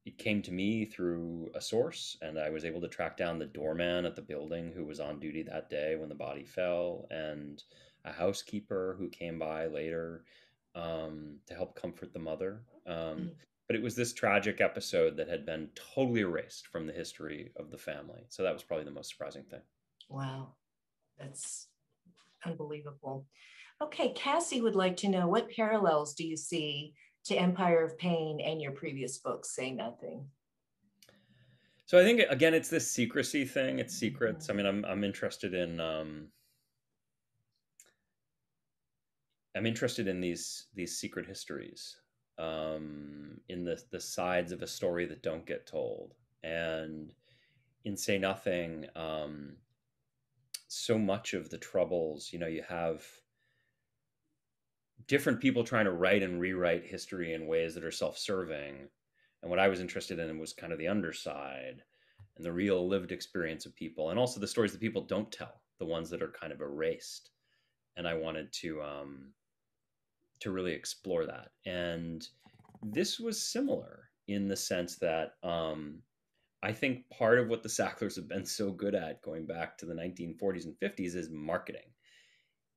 it came to me through a source, and I was able to track down the doorman at the building who was on duty that day when the body fell, and a housekeeper who came by later, to help comfort the mother. But it was this tragic episode that had been totally erased from the history of the family. So that was probably the most surprising thing. Wow, that's unbelievable. Okay, Cassie would like to know, what parallels do you see to Empire of Pain and your previous book, Say Nothing? So I think, again, it's this secrecy thing. It's secrets. I mean, I'm interested in these secret histories, in the sides of a story that don't get told. And in Say Nothing, so much of the troubles, you have different people trying to write and rewrite history in ways that are self-serving. And what I was interested in was kind of the underside and the real lived experience of people, and also the stories that people don't tell, the ones that are kind of erased. And I wanted to really explore that. And this was similar in the sense that, I think part of what the Sacklers have been so good at, going back to the 1940s and 50s, is marketing.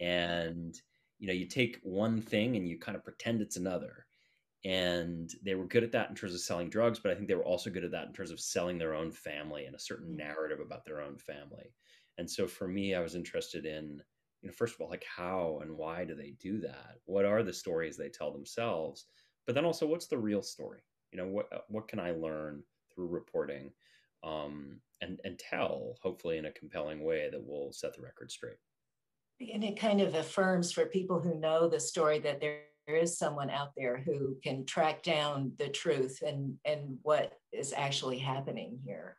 And you take one thing and you kind of pretend it's another. And they were good at that in terms of selling drugs, but I think they were also good at that in terms of selling their own family and a certain narrative about their own family. And so for me, I was interested in, first of all, like, how and why do they do that? What are the stories they tell themselves? But then also, what's the real story? What can I learn through reporting, and tell, hopefully in a compelling way that will set the record straight. And it kind of affirms for people who know the story that there is someone out there who can track down the truth and what is actually happening here.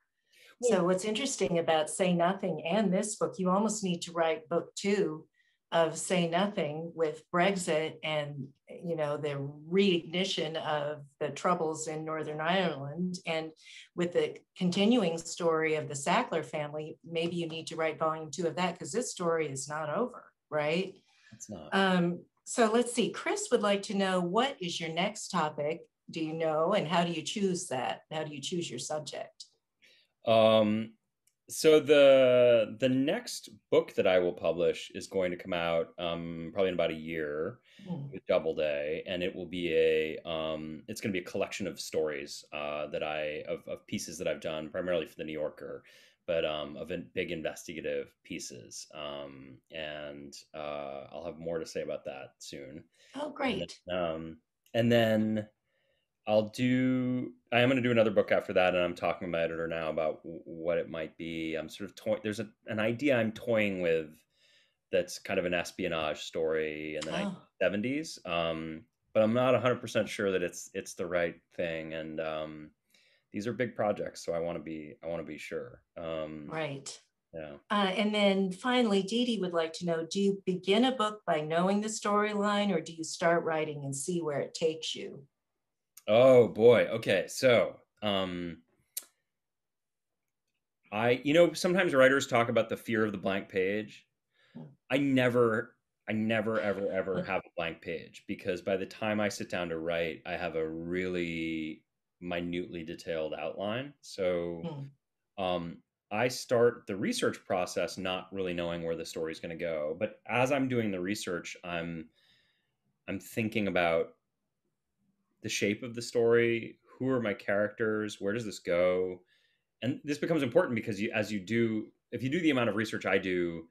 So what's interesting about Say Nothing and this book, you almost need to write book 2 of Say Nothing with Brexit and, you know, the reignition of the troubles in Northern Ireland. And with the continuing story of the Sackler family, maybe you need to write volume 2 of that, because this story is not over, right? It's not. So let's see, Chris would like to know, what is your next topic? Do you know, and how do you choose that? How do you choose your subject? So the next book that I will publish is going to come out probably in about a year with Doubleday, and it will be it's going to be a collection of stories that of pieces that I've done primarily for the New Yorker, but of big investigative pieces, and I'll have more to say about that soon. Oh, great! And then I am going to do another book after that, and I'm talking to my editor now about what it might be. I'm sort of there's an idea I'm toying with that's kind of an espionage story in the 1970s, but I'm not 100% sure that it's the right thing. And these are big projects, so I want to be sure. Right. Yeah. And then finally, Dee Dee would like to know, do you begin a book by knowing the storyline, or do you start writing and see where it takes you? Oh boy. Okay. So, sometimes writers talk about the fear of the blank page. I never ever have a blank page, because by the time I sit down to write, I have a really minutely detailed outline. So, I start the research process not really knowing where the story is going to go, but as I'm doing the research, I'm thinking about the shape of the story, who are my characters, where does this go? And this becomes important because if you do the amount of research I do,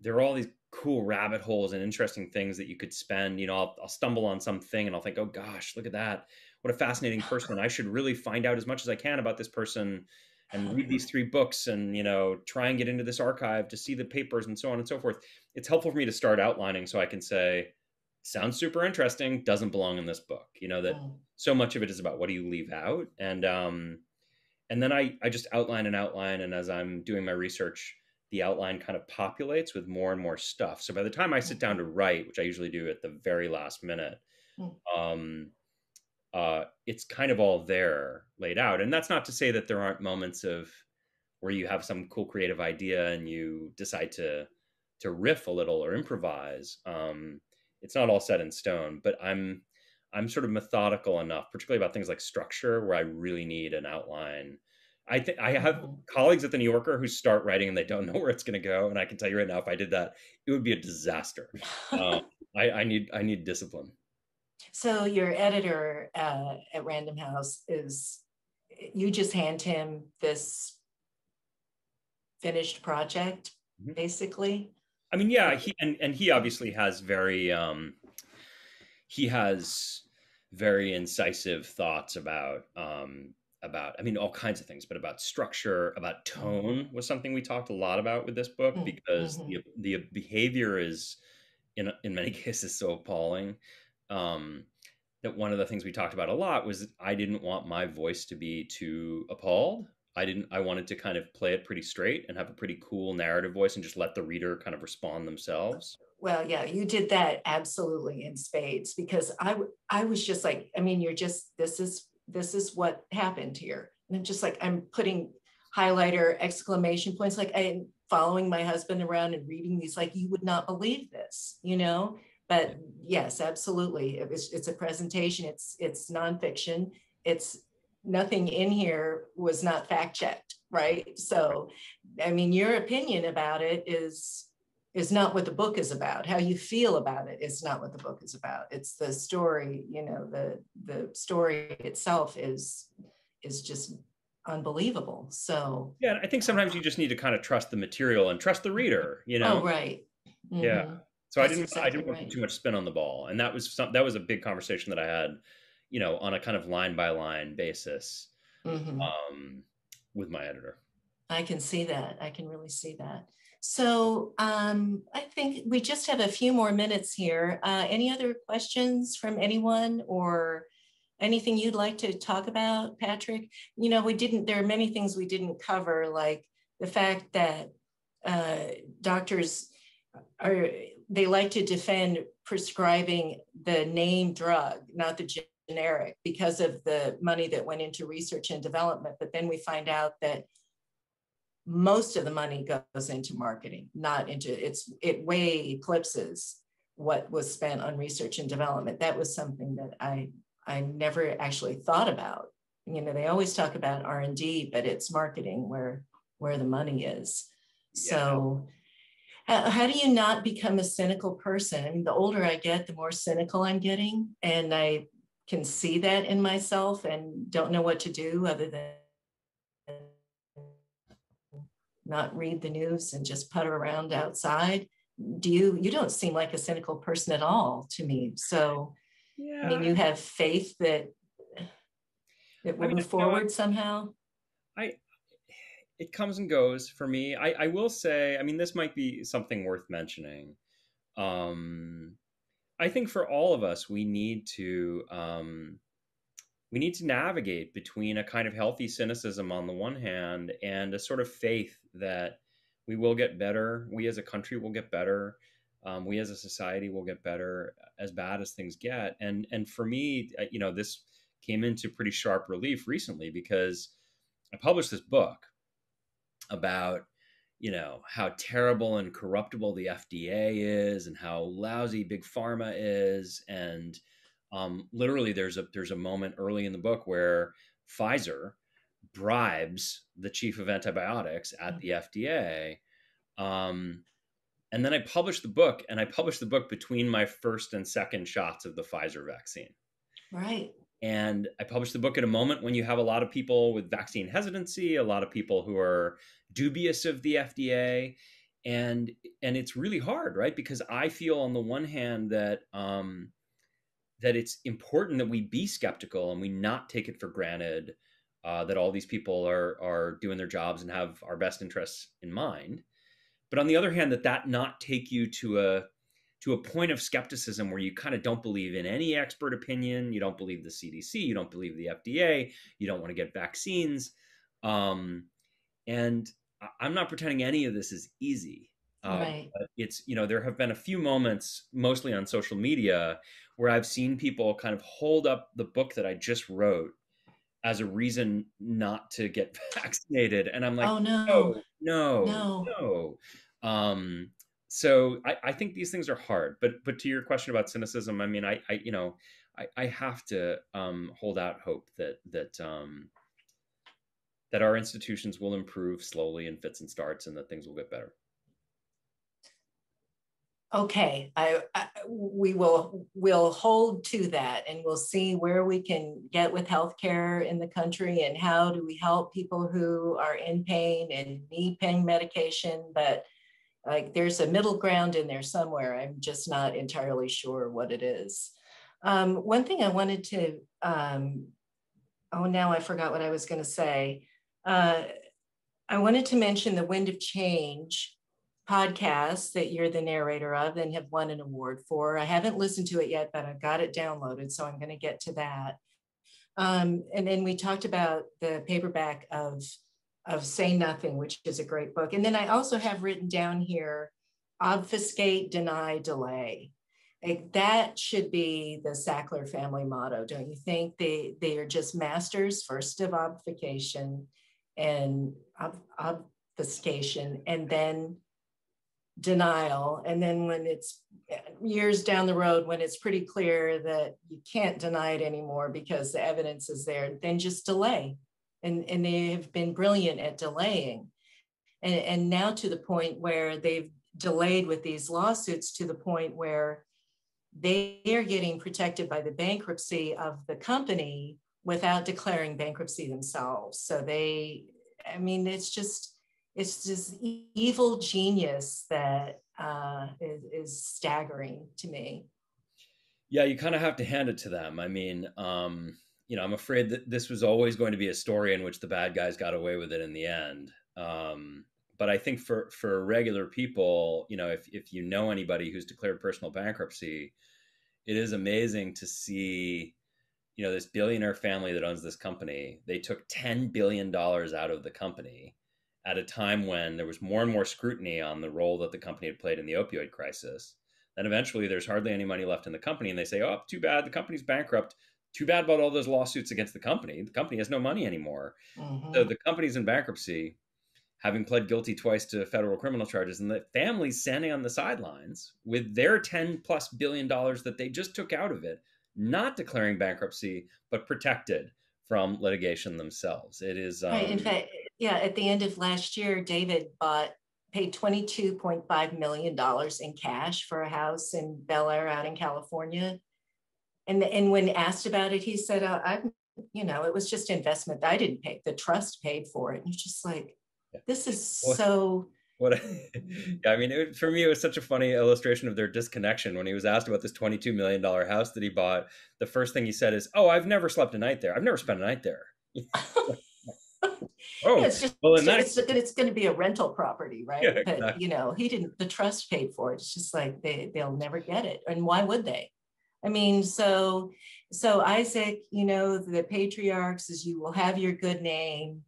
there are all these cool rabbit holes and interesting things that you could spend. I'll stumble on something and I'll think, oh gosh, look at that. What a fascinating person. I should really find out as much as I can about this person and read these 3 books and, try and get into this archive to see the papers and so on and so forth. It's helpful for me to start outlining so I can say, sounds super interesting, doesn't belong in this book. That so much of it is about what do you leave out. And then I just outline and outline. And as I'm doing my research, the outline kind of populates with more and more stuff. So by the time I sit down to write, which I usually do at the very last minute, it's kind of all there laid out. And that's not to say that there aren't moments of where you have some cool creative idea and you decide to riff a little or improvise. It's not all set in stone, but I'm sort of methodical enough, particularly about things like structure, where I really need an outline. I think I have colleagues at the New Yorker who start writing and they don't know where it's going to go. And I can tell you right now, if I did that, it would be a disaster. I need discipline. So your editor at Random House you just hand him this finished project, basically? I mean, yeah, he obviously has very incisive thoughts about all kinds of things, but about structure, about tone was something we talked a lot about with this book, because the behavior is in many cases so appalling that one of the things we talked about a lot was I didn't want my voice to be too appalled. I wanted to kind of play it pretty straight and have a pretty cool narrative voice and just let the reader kind of respond themselves. Well, yeah, you did that absolutely in spades, because I was just like, I mean, this is what happened here. And I'm just like, I'm putting highlighter exclamation points, like I'm following my husband around and reading these, like, you would not believe this, But yes, absolutely. It's a presentation. It's nonfiction. It's nothing in here was not fact checked, right? So, I mean, your opinion about it is not what the book is about. How you feel about it is not what the book is about. It's the story. The story itself is just unbelievable. So yeah, I think sometimes you just need to kind of trust the material and trust the reader. Oh, right. Yeah. So I didn't want to put too much spin on the ball, and that was a big conversation that I had, on a kind of line by line basis, with my editor. I can see that. I can really see that. So I think we just have a few more minutes here. Any other questions from anyone or anything you'd like to talk about, Patrick? You know, there are many things we didn't cover, like the fact that doctors they like to defend prescribing the name drug, not the generic, because of the money that went into research and development. But then we find out that most of the money goes into marketing, not into it way eclipses what was spent on research and development. That was something that I never actually thought about. You know, they always talk about R&D, but it's marketing where the money is. Yeah. So how do you not become a cynical person? I mean, the older I get, the more cynical I'm getting, and I can see that in myself and don't know what to do other than not read the news and just putter around outside. You don't seem like a cynical person at all to me. So, yeah. I mean, you have faith that it will move forward somehow? It comes and goes for me. I will say, I mean, this might be something worth mentioning. I think for all of us, we need to navigate between a kind of healthy cynicism on the one hand and a sort of faith that we will get better. We as a country will get better. We as a society will get better as bad as things get. And for me, you know, this came into pretty sharp relief recently because I published this book about, you know, how terrible and corruptible the FDA is and how lousy big pharma is. And literally there's a moment early in the book where Pfizer bribes the chief of antibiotics at the FDA. And then I published the book, and I published the book between my first and second shots of the Pfizer vaccine. Right. And I published the book at a moment when you have a lot of people with vaccine hesitancy, a lot of people who are dubious of the FDA. And it's really hard, right? Because I feel on the one hand that that it's important that we be skeptical and we not take it for granted that all these people are doing their jobs and have our best interests in mind. But on the other hand, that not take you to a point of skepticism where you kind of don't believe in any expert opinion, you don't believe the CDC, you don't believe the FDA, you don't want to get vaccines. And I'm not pretending any of this is easy. Right. But it's, you know, there have been a few moments, mostly on social media, where I've seen people kind of hold up the book that I just wrote as a reason not to get vaccinated. And I'm like, oh, no. So I think these things are hard, but to your question about cynicism, I mean, I have to hold out hope that our institutions will improve slowly in fits and starts and that things will get better. Okay, we'll hold to that, and we'll see where we can get with healthcare in the country and how do we help people who are in pain and need pain medication. But like, there's a middle ground in there somewhere. I'm just not entirely sure what it is. One thing I wanted to, now I forgot what I was going to say. I wanted to mention the Wind of Change podcast that you're the narrator of and have won an award for. I haven't listened to it yet, but I've got it downloaded, so I'm going to get to that. And then we talked about the paperback of Say Nothing, which is a great book. And then I also have written down here, obfuscate, deny, delay. Like, that should be the Sackler family motto, don't you think? They are just masters, first of obfuscation and obfuscation, and then denial. And then when it's years down the road, when it's pretty clear that you can't deny it anymore because the evidence is there, then just delay. And they have been brilliant at delaying. And now to the point where they've delayed with these lawsuits to the point where they are getting protected by the bankruptcy of the company without declaring bankruptcy themselves. So it's just evil genius that is staggering to me. Yeah, you kind of have to hand it to them. I mean, I'm afraid that this was always going to be a story in which the bad guys got away with it in the end. But I think for regular people, if you know anybody who's declared personal bankruptcy, it is amazing to see, this billionaire family that owns this company. They took $10 billion out of the company at a time when there was more and more scrutiny on the role that the company had played in the opioid crisis. Then eventually there's hardly any money left in the company, and they say, oh, too bad, the company's bankrupt. Too bad about all those lawsuits against the company. The company has no money anymore. So the company's in bankruptcy, having pled guilty twice to federal criminal charges, and the family's standing on the sidelines with their $10+ billion that they just took out of it, not declaring bankruptcy, but protected from litigation themselves. It is right. In fact, yeah, at the end of last year, David paid $22.5 million in cash for a house in Bel Air out in California. And when asked about it, he said, it was just investment. I didn't pay. The trust paid for it. And it's just like, this is so... Yeah, I mean, for me, it was such a funny illustration of their disconnection. When he was asked about this $22 million house that he bought, the first thing he said is, oh, I've never slept a night there. I've never spent a night there. Oh, yeah, it's going to be a rental property, right? Yeah, exactly. But, he didn't, the trust paid for it. It's just like, they'll never get it. And why would they? I mean, so Isaac, the patriarchs is you will have your good name.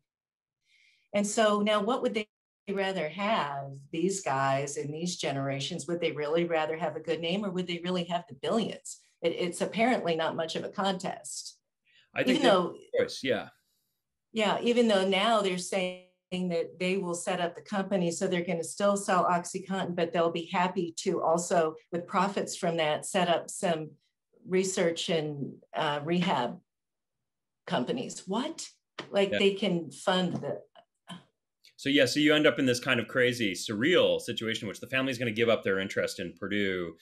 And so now what would they rather have, these guys in these generations? Would they really rather have a good name, or would they really have the billions? It's apparently not much of a contest. I think even though now they're saying that they will set up the company, so they're going to still sell OxyContin, but they'll be happy to also, with profits from that, set up some research and rehab companies. What? They can fund the... So you end up in this kind of crazy, surreal situation in which the family is going to give up their interest in Purdue.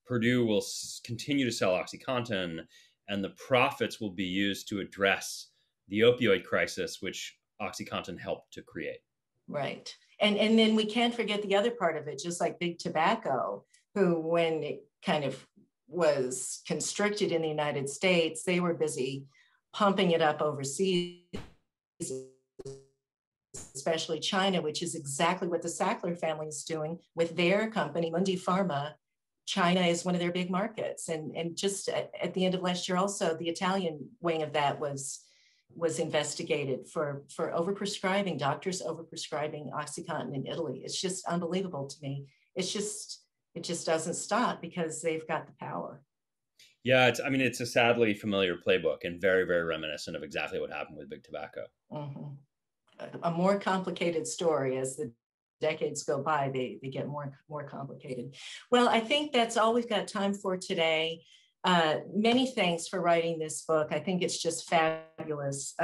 Purdue will continue to sell OxyContin, and the profits will be used to address the opioid crisis, which OxyContin helped to create. Right. And then we can't forget the other part of it, just like Big Tobacco, who, when it kind of was constricted in the United States, they were busy pumping it up overseas, especially China, which is exactly what the Sackler family is doing with their company, Mundi Pharma. China is one of their big markets. And just at the end of last year, also, the Italian wing of that was investigated for overprescribing, doctors overprescribing OxyContin in Italy. It's just unbelievable to me. It just doesn't stop because they've got the power. Yeah, it's a sadly familiar playbook and very, very reminiscent of exactly what happened with Big Tobacco. Mm-hmm. A more complicated story. As the decades go by, they get more complicated. Well, I think that's all we've got time for today. Many thanks for writing this book. I think it's just fabulous.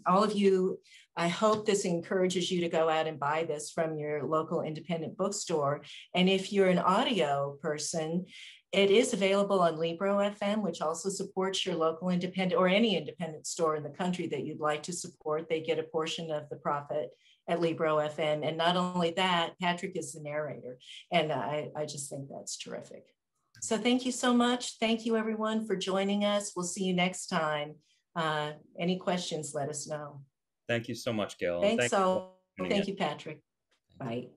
All of you, I hope this encourages you to go out and buy this from your local independent bookstore. And if you're an audio person, it is available on Libro FM, which also supports your local independent or any independent store in the country that you'd like to support. They get a portion of the profit at Libro FM. And not only that, Patrick is the narrator. And I just think that's terrific. So thank you so much. Thank you, everyone, for joining us. We'll see you next time. Any questions, let us know. Thank you so much, Gail. Thanks all. Thank you, Patrick. Bye.